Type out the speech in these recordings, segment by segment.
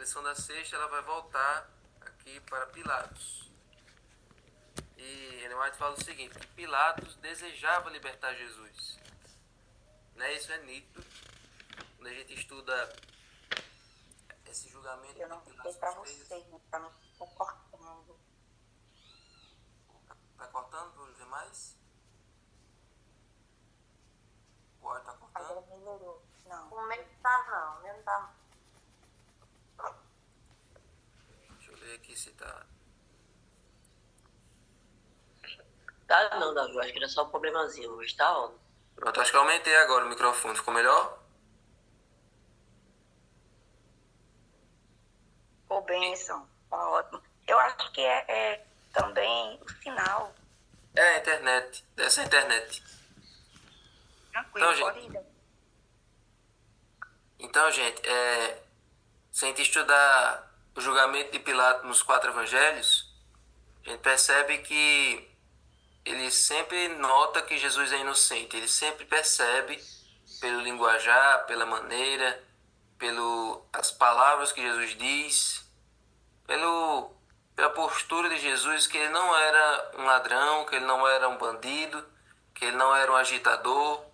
lição da sexta, ela vai voltar aqui para Pilatos. E Ellen White fala o seguinte, que Pilatos desejava libertar Jesus. Né? Isso é nítido. Quando a gente estuda esse julgamento Eu não de sei Pilatos pra nos você, três. né? Pra não ficar cortando. Tá cortando para os demais? O áudio tá cortando? Agora melhorou. Não. O meu tá não, o meu tá. Deixa eu ver aqui se tá... Tá não, Davi, eu acho que era só um problemazinho, hoje tá on. Pronto, acho que eu aumentei agora o microfone. Ficou melhor? Ô, bênção. Tá ótimo. Eu acho que é também o final. É a internet. Dessa internet. Tranquilo, Então, pode ir. Então, gente, se a gente estudar o julgamento de Pilatos nos 4 evangelhos, a gente percebe que ele sempre nota que Jesus é inocente. Ele sempre percebe, pelo linguajar, pela maneira, pelas palavras que Jesus diz, pela postura de Jesus, que ele não era um ladrão, que ele não era um bandido, que ele não era um agitador,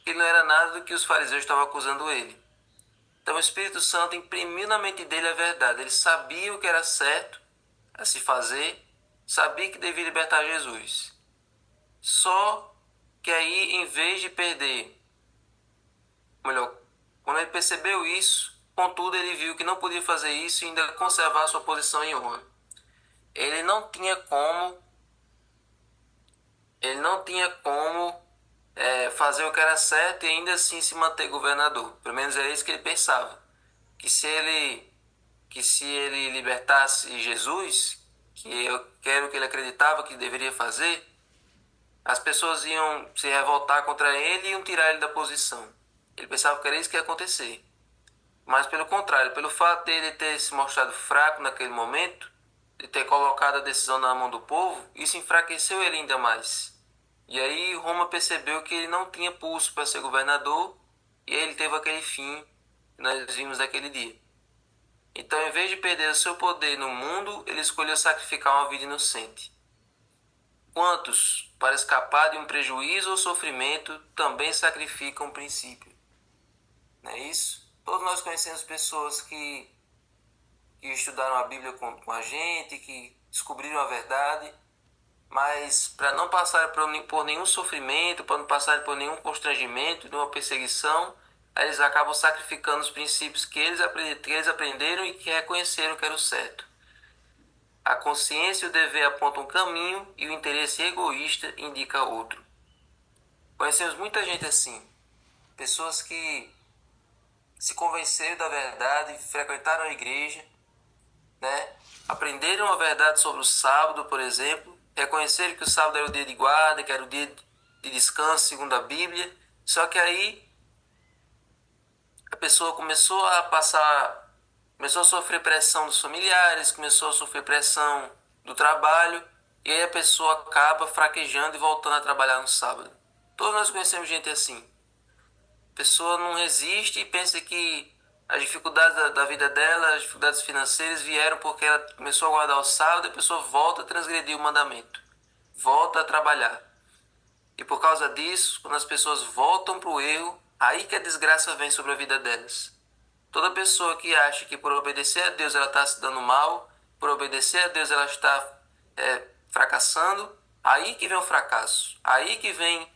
que ele não era nada do que os fariseus estavam acusando ele. Então o Espírito Santo imprimiu na mente dele a verdade. Ele sabia o que era certo a se fazer, sabia que devia libertar Jesus. Só que aí, em vez de perder, melhor, quando ele percebeu isso, contudo ele viu que não podia fazer isso e ainda conservar sua posição em honra. Ele não tinha como fazer o que era certo e ainda assim se manter governador. Pelo menos era isso que ele pensava. Que se ele libertasse Jesus, que era o que ele acreditava que deveria fazer, as pessoas iam se revoltar contra ele e iam tirar ele da posição. Ele pensava que era isso que ia acontecer. Mas pelo contrário, pelo fato dele ter se mostrado fraco naquele momento, de ter colocado a decisão na mão do povo, isso enfraqueceu ele ainda mais. E aí Roma percebeu que ele não tinha pulso para ser governador, e aí ele teve aquele fim que nós vimos naquele dia. Então, em vez de perder o seu poder no mundo, ele escolheu sacrificar uma vida inocente. Quantos, para escapar de um prejuízo ou sofrimento, também sacrificam o princípio? Não é isso? Todos nós conhecemos pessoas que estudaram a Bíblia com a gente, que descobriram a verdade, mas para não passar por nenhum sofrimento, para não passar por nenhum constrangimento, nenhuma perseguição, aí eles acabam sacrificando os princípios que eles aprenderam e que reconheceram que era o certo. A consciência e o dever apontam um caminho e o interesse egoísta indica outro. Conhecemos muita gente assim, pessoas que se convenceram da verdade, frequentaram a igreja, né? Aprenderam a verdade sobre o sábado, por exemplo, reconheceram que o sábado era o dia de guarda, que era o dia de descanso, segundo a Bíblia, só que aí a pessoa começou a sofrer pressão dos familiares, começou a sofrer pressão do trabalho, e aí a pessoa acaba fraquejando e voltando a trabalhar no sábado. Todos nós conhecemos gente assim. A pessoa não resiste e pensa que as dificuldades da vida dela, as dificuldades financeiras vieram porque ela começou a guardar o sábado e a pessoa volta a transgredir o mandamento. Volta a trabalhar. E por causa disso, quando as pessoas voltam para o erro, aí que a desgraça vem sobre a vida delas. Toda pessoa que acha que por obedecer a Deus ela está se dando mal, por obedecer a Deus ela está fracassando, aí que vem o fracasso, aí que vem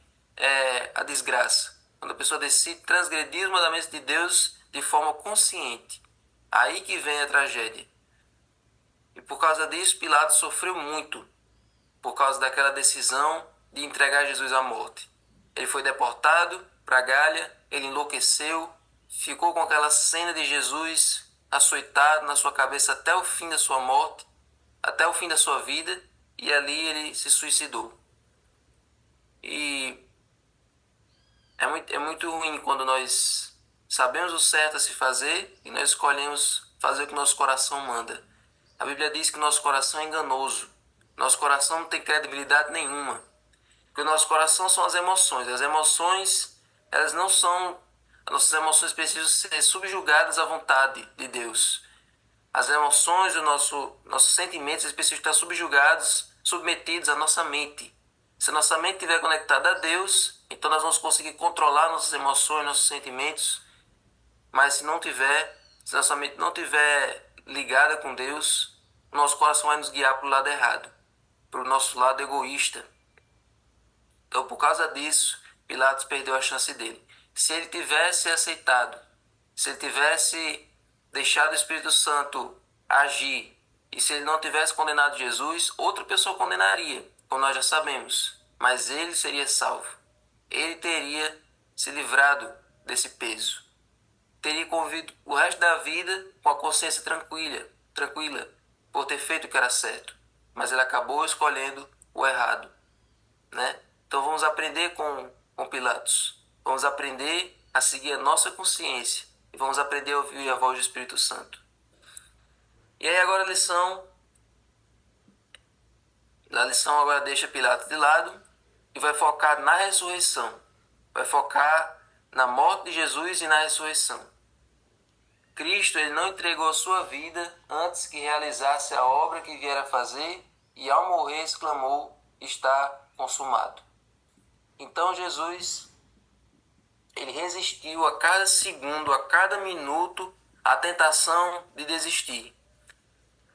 a desgraça. Quando a pessoa decide transgredir os mandamentos de Deus de forma consciente, aí que vem a tragédia. E por causa disso, Pilatos sofreu muito, por causa daquela decisão de entregar Jesus à morte. Ele foi deportado para Gália, ele enlouqueceu, ficou com aquela cena de Jesus açoitado na sua cabeça até o fim da sua morte, até o fim da sua vida, e ali ele se suicidou. E é muito ruim quando nós sabemos o certo a se fazer e nós escolhemos fazer o que nosso coração manda. A Bíblia diz que nosso coração é enganoso. Nosso coração não tem credibilidade nenhuma. Porque o nosso coração são as emoções. As emoções, elas não são... As nossas emoções precisam ser subjugadas à vontade de Deus. as emoções, nossos sentimentos, eles precisam estar submetidos à nossa mente. Se a nossa mente estiver conectada a Deus, então nós vamos conseguir controlar nossas emoções, nossos sentimentos. Mas se nossa mente não estiver ligada com Deus, nosso coração vai nos guiar para o lado errado, para o nosso lado egoísta. Então, por causa disso, Pilatos perdeu a chance dele. Se ele tivesse aceitado, se ele tivesse deixado o Espírito Santo agir, e se ele não tivesse condenado Jesus, outra pessoa condenaria, como nós já sabemos. Mas ele seria salvo. Ele teria se livrado desse peso. Teria convivido o resto da vida com a consciência tranquila, por ter feito o que era certo. Mas ele acabou escolhendo o errado, né? Então vamos aprender com Pilatos. Vamos aprender a seguir a nossa consciência. E vamos aprender a ouvir a voz do Espírito Santo. E aí agora a lição agora deixa Pilatos de lado e vai focar na ressurreição. Vai focar na morte de Jesus e na ressurreição. Cristo, ele não entregou a sua vida antes que realizasse a obra que viera fazer, e ao morrer exclamou: está consumado. Então Jesus, ele resistiu a cada segundo, a cada minuto, à tentação de desistir.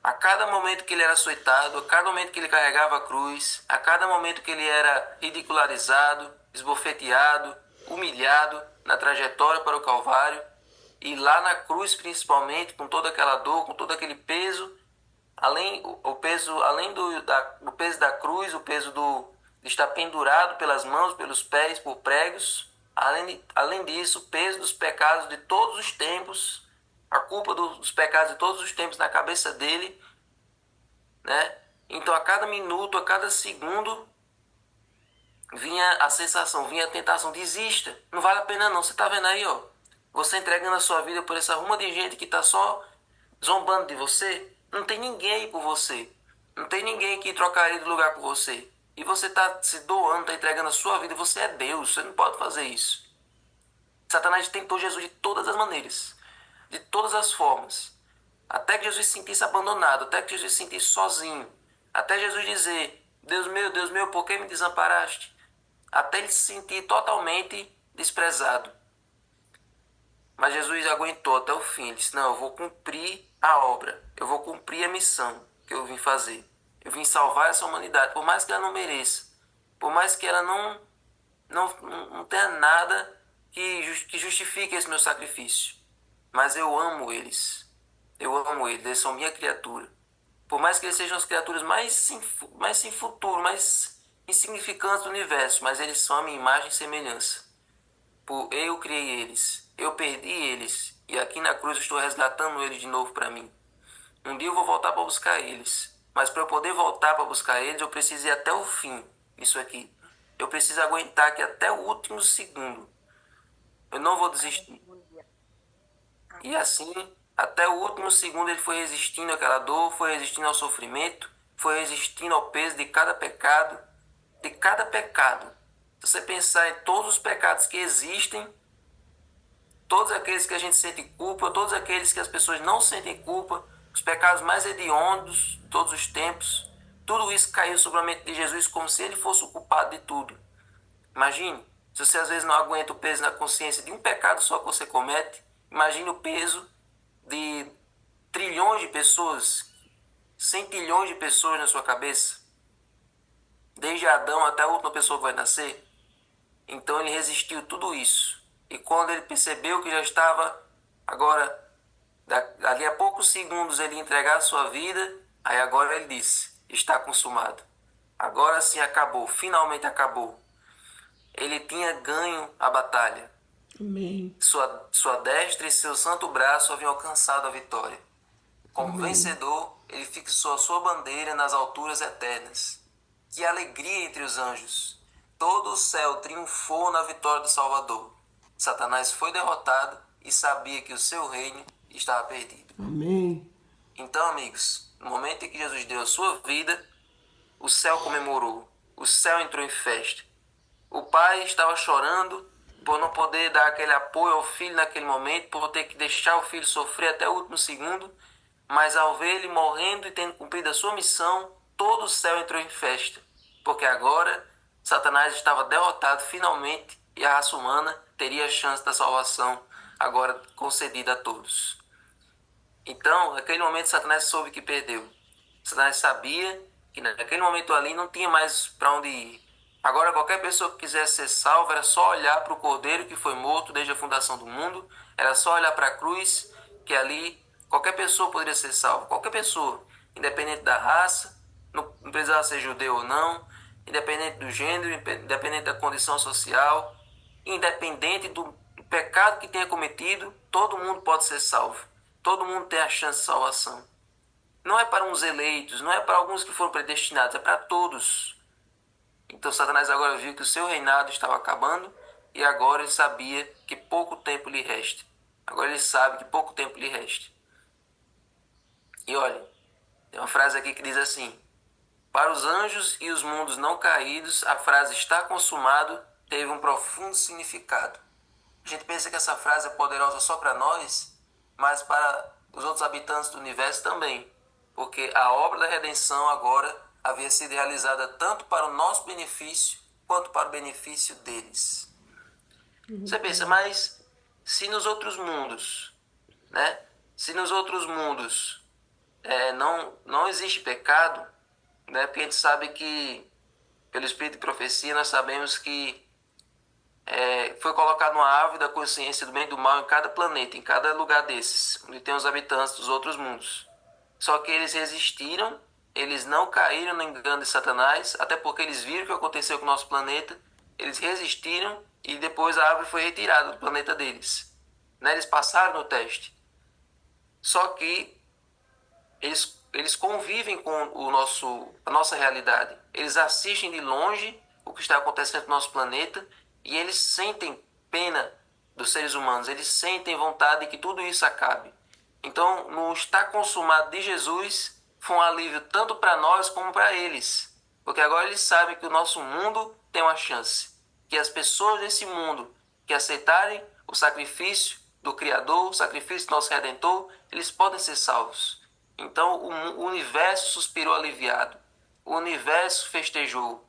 A cada momento que ele era açoitado, a cada momento que ele carregava a cruz, a cada momento que ele era ridicularizado, esbofeteado, humilhado na trajetória para o Calvário, e lá na cruz principalmente, com toda aquela dor, com todo aquele peso, além do peso da cruz, o peso de estar pendurado pelas mãos, pelos pés, por pregos, além disso, o peso dos pecados de todos os tempos, a culpa dos pecados de todos os tempos na cabeça dele, né? Então a cada minuto, a cada segundo, vinha a sensação, vinha a tentação: desista, não vale a pena não. Você está vendo aí, ó, você entregando a sua vida por essa ruma de gente que está só zombando de você. Não tem ninguém aí por você, não tem ninguém que trocaria de lugar por você, e você está se doando, está entregando a sua vida. Você é Deus, você não pode fazer isso. Satanás tentou Jesus de todas as maneiras, de todas as formas, até que Jesus se sentisse abandonado, até que Jesus se sentisse sozinho, até Jesus dizer: Deus meu, por que me desamparaste? Até ele se sentir totalmente desprezado. Mas Jesus aguentou até o fim. Ele disse: não, eu vou cumprir a obra, eu vou cumprir a missão que eu vim fazer. Eu vim salvar essa humanidade, por mais que ela não mereça, por mais que ela não tenha nada que justifique esse meu sacrifício. Mas eu amo eles. Eu amo eles. Eles são minha criatura. Por mais que eles sejam as criaturas mais sem futuro, mais insignificantes do universo, mas eles são a minha imagem e semelhança. Eu criei eles. Eu perdi eles. E aqui na cruz eu estou resgatando eles de novo para mim. Um dia eu vou voltar para buscar eles. Mas para eu poder voltar para buscar eles, eu preciso ir até o fim. Isso aqui. Eu preciso aguentar aqui até o último segundo. Eu não vou desistir. E assim, até o último segundo ele foi resistindo àquela dor, foi resistindo ao sofrimento, foi resistindo ao peso de cada pecado. De cada pecado. Se você pensar em todos os pecados que existem, todos aqueles que a gente sente culpa, todos aqueles que as pessoas não sentem culpa, os pecados mais hediondos de todos os tempos, tudo isso caiu sobre a mente de Jesus como se ele fosse o culpado de tudo. Imagine, se você às vezes não aguenta o peso na consciência de um pecado só que você comete, imagine o peso de trilhões de pessoas, centilhões de pessoas na sua cabeça, desde Adão até a última pessoa que vai nascer. Então ele resistiu tudo isso. E quando ele percebeu que já estava, agora, ali a poucos segundos ele ia entregar a sua vida, aí agora ele disse: está consumado. Agora sim acabou, finalmente acabou. Ele tinha ganho a batalha. Amém. Sua destra e seu santo braço haviam alcançado a vitória. Como Amém. vencedor, ele fixou a sua bandeira nas alturas eternas. Que alegria entre os anjos! Todo o céu triunfou na vitória do Salvador. Satanás foi derrotado e sabia que o seu reino estava perdido. Amém. Então, amigos, no momento em que Jesus deu a sua vida, o céu comemorou, o céu entrou em festa. O pai estava chorando por não poder dar aquele apoio ao filho naquele momento, por ter que deixar o filho sofrer até o último segundo, mas ao ver ele morrendo e tendo cumprido a sua missão, todo o céu entrou em festa, porque agora Satanás estava derrotado finalmente e a raça humana teria a chance da salvação agora concedida a todos. Então, naquele momento, Satanás soube que perdeu. Satanás sabia que naquele momento ali não tinha mais para onde ir. Agora, qualquer pessoa que quisesse ser salva, era só olhar para o Cordeiro que foi morto desde a fundação do mundo, era só olhar para a cruz, que ali qualquer pessoa poderia ser salva. Qualquer pessoa, independente da raça, não precisava ser judeu ou não, independente do gênero, independente da condição social, independente do pecado que tenha cometido, todo mundo pode ser salvo. Todo mundo tem a chance de salvação. Não é para uns eleitos, não é para alguns que foram predestinados, é para todos. Então Satanás agora viu que o seu reinado estava acabando e agora ele sabia que pouco tempo lhe resta. Agora ele sabe que pouco tempo lhe resta. E olha, tem uma frase aqui que diz assim: para os anjos e os mundos não caídos, a frase está consumado teve um profundo significado. A gente pensa que essa frase é poderosa só para nós, mas para os outros habitantes do universo também, porque a obra da redenção agora havia sido realizada tanto para o nosso benefício quanto para o benefício deles. Você pensa, mas se nos outros mundos, né? Se nos outros mundos não existe pecado, né? Porque a gente sabe que, pelo Espírito de Profecia, nós sabemos que foi colocado uma árvore da consciência do bem e do mal em cada planeta, em cada lugar desses, onde tem os habitantes dos outros mundos. Só que eles resistiram, eles não caíram no engano de Satanás, até porque eles viram o que aconteceu com o nosso planeta, eles resistiram e depois a árvore foi retirada do planeta deles. Né? Eles passaram no teste. Só que eles convivem com a nossa realidade. Eles assistem de longe o que está acontecendo no nosso planeta e eles sentem pena dos seres humanos, eles sentem vontade de que tudo isso acabe. Então, no estar consumado de Jesus, foi um alívio tanto para nós como para eles. Porque agora eles sabem que o nosso mundo tem uma chance. Que as pessoas desse mundo que aceitarem o sacrifício do Criador, o sacrifício do nosso Redentor, eles podem ser salvos. Então, o universo suspirou aliviado. O universo festejou.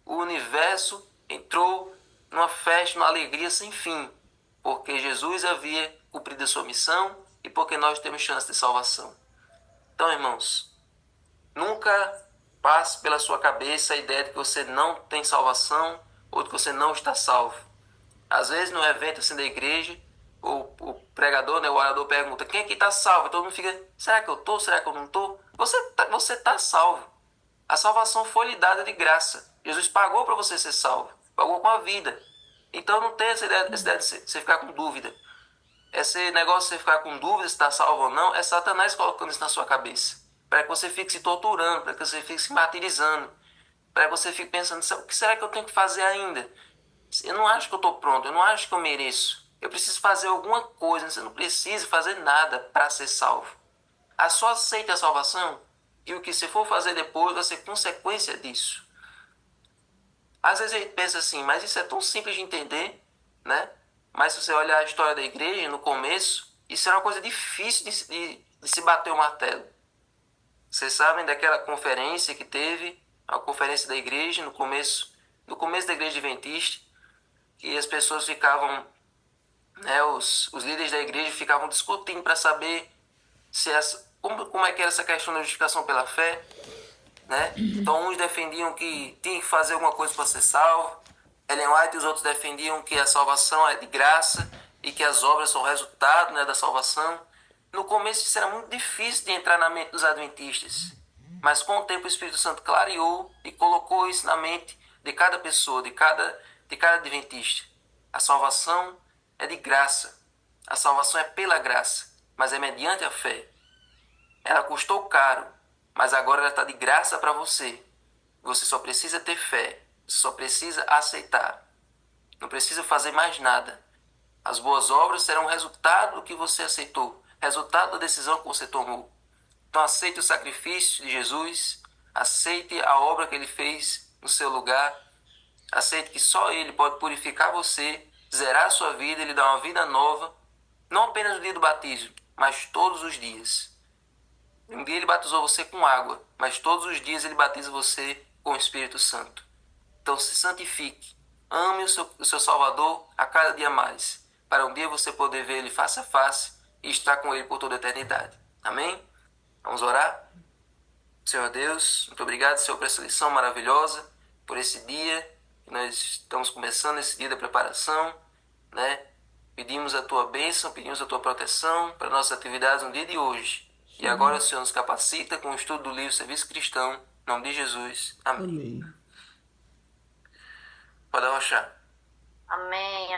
O universo entrou numa festa, numa alegria sem fim, porque Jesus havia cumprido a sua missão e porque nós temos chance de salvação. Então, irmãos, nunca passe pela sua cabeça a ideia de que você não tem salvação ou de que você não está salvo. Às vezes, no evento assim da igreja, o pregador, né, o orador pergunta: quem aqui está salvo? E todo mundo fica: será que eu estou? Será que eu não estou? Você está salvo. A salvação foi lhe dada de graça. Jesus pagou para você ser salvo. Pagou com a vida. Então não tem essa ideia de você ficar com dúvida. Esse negócio de você ficar com dúvida se está salvo ou não, é Satanás colocando isso na sua cabeça. Para que você fique se torturando, para que você fique se martirizando, para que você fique pensando: o que será que eu tenho que fazer ainda? Eu não acho que eu estou pronto, eu não acho que eu mereço. Eu preciso fazer alguma coisa. Você não precisa fazer nada para ser salvo. Só aceite a salvação e o que você for fazer depois vai ser consequência disso. Às vezes a gente pensa assim, mas isso é tão simples de entender, né? Mas se você olhar a história da igreja, no começo, isso era uma coisa difícil de se bater o martelo. Vocês sabem daquela conferência que teve, a conferência da igreja, no começo da igreja adventista, que as pessoas ficavam, né, os líderes da igreja ficavam discutindo para saber como é que era essa questão da justificação pela fé. Né? Então uns defendiam que tinha que fazer alguma coisa para ser salvo. Ellen White e os outros defendiam que a salvação é de graça e que as obras são resultado, né, da salvação. No começo isso era muito difícil de entrar na mente dos adventistas, mas com o tempo o Espírito Santo clareou e colocou isso na mente de cada pessoa, de cada adventista. A salvação é de graça, a salvação é pela graça, mas é mediante a fé. Ela custou caro, mas agora ela está de graça para você. Você só precisa ter fé. Você só precisa aceitar. Não precisa fazer mais nada. As boas obras serão resultado do que você aceitou. Resultado da decisão que você tomou. Então aceite o sacrifício de Jesus. Aceite a obra que Ele fez no seu lugar. Aceite que só Ele pode purificar você, zerar a sua vida e lhe dar uma vida nova. Não apenas no dia do batismo, mas todos os dias. Um dia ele batizou você com água, mas todos os dias ele batiza você com o Espírito Santo. Então se santifique. Ame o seu Salvador a cada dia mais, para um dia você poder ver ele face a face e estar com ele por toda a eternidade. Amém? Vamos orar? Senhor Deus, muito obrigado, Senhor, por essa lição maravilhosa, por esse dia que nós estamos começando, esse dia da preparação, né? Pedimos a tua bênção, pedimos a tua proteção para nossas atividades no dia de hoje. Sim. E agora o Senhor nos capacita com o estudo do livro Serviço Cristão, em nome de Jesus. Amém. Pode arrochar. Amém.